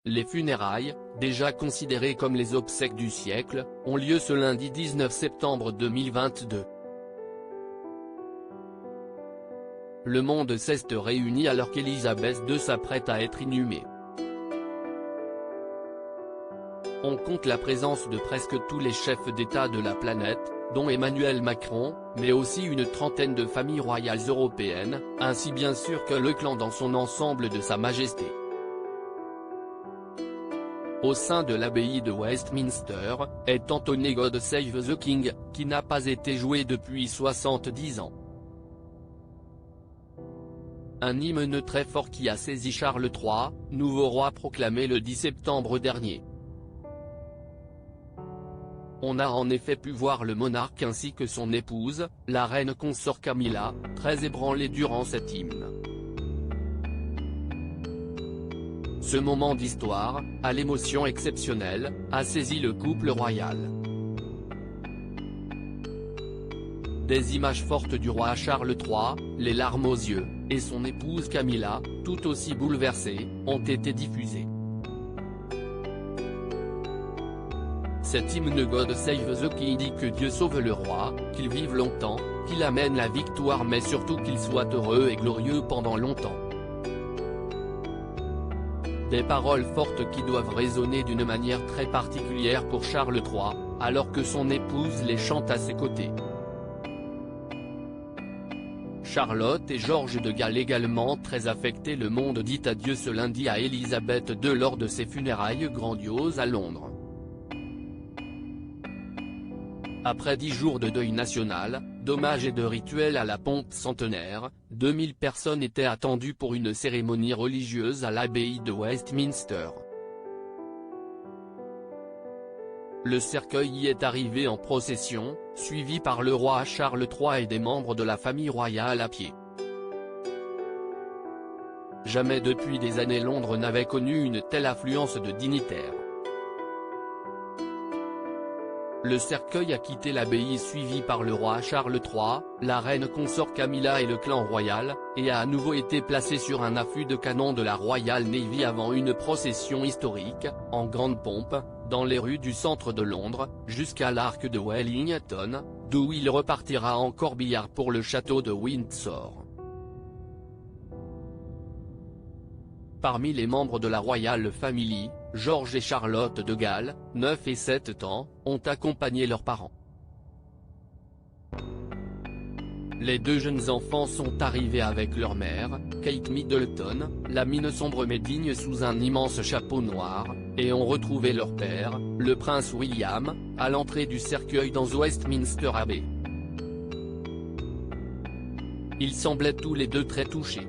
Les funérailles, déjà considérées comme les obsèques du siècle, ont lieu ce lundi 19 septembre 2022. Le monde s'est réuni alors qu'Élisabeth II s'apprête à être inhumée. On compte la présence de presque tous les chefs d'État de la planète, dont Emmanuel Macron, mais aussi une trentaine de familles royales européennes, ainsi bien sûr que le clan dans son ensemble de Sa Majesté. Au sein de l'abbaye de Westminster, est entonné God Save the King, qui n'a pas été joué depuis 70 ans. Un hymne très fort qui a saisi Charles III, nouveau roi proclamé le 10 septembre dernier. On a en effet pu voir le monarque ainsi que son épouse, la reine consort Camilla, très ébranlés durant cet hymne. Ce moment d'histoire, à l'émotion exceptionnelle, a saisi le couple royal. Des images fortes du roi Charles III, les larmes aux yeux, et son épouse Camilla, tout aussi bouleversée, ont été diffusées. Cet hymne God Save the King dit que Dieu sauve le roi, qu'il vive longtemps, qu'il amène la victoire mais surtout qu'il soit heureux et glorieux pendant longtemps. Des paroles fortes qui doivent résonner d'une manière très particulière pour Charles III, alors que son épouse les chante à ses côtés. Charlotte et Georges de Galles également très affectés. Le monde dit adieu ce lundi à Élisabeth II lors de ses funérailles grandioses à Londres. Après 10 jours de deuil national, d'hommage et de rituels à la pompe centenaire, 2000 personnes étaient attendues pour une cérémonie religieuse à l'abbaye de Westminster. Le cercueil y est arrivé en procession, suivi par le roi Charles III et des membres de la famille royale à pied. Jamais depuis des années Londres n'avait connu une telle affluence de dignitaires. Le cercueil a quitté l'abbaye suivi par le roi Charles III, la reine consort Camilla et le clan royal, et a à nouveau été placé sur un affût de canon de la Royal Navy avant une procession historique, en grande pompe, dans les rues du centre de Londres, jusqu'à l'arc de Wellington, d'où il repartira en corbillard pour le château de Windsor. Parmi les membres de la Royal Family, Georges et Charlotte de Galles, 9 et 7 ans, ont accompagné leurs parents. Les deux jeunes enfants sont arrivés avec leur mère, Kate Middleton, la mine sombre mais digne sous un immense chapeau noir, et ont retrouvé leur père, le prince William, à l'entrée du cercueil dans Westminster Abbey. Ils semblaient tous les deux très touchés.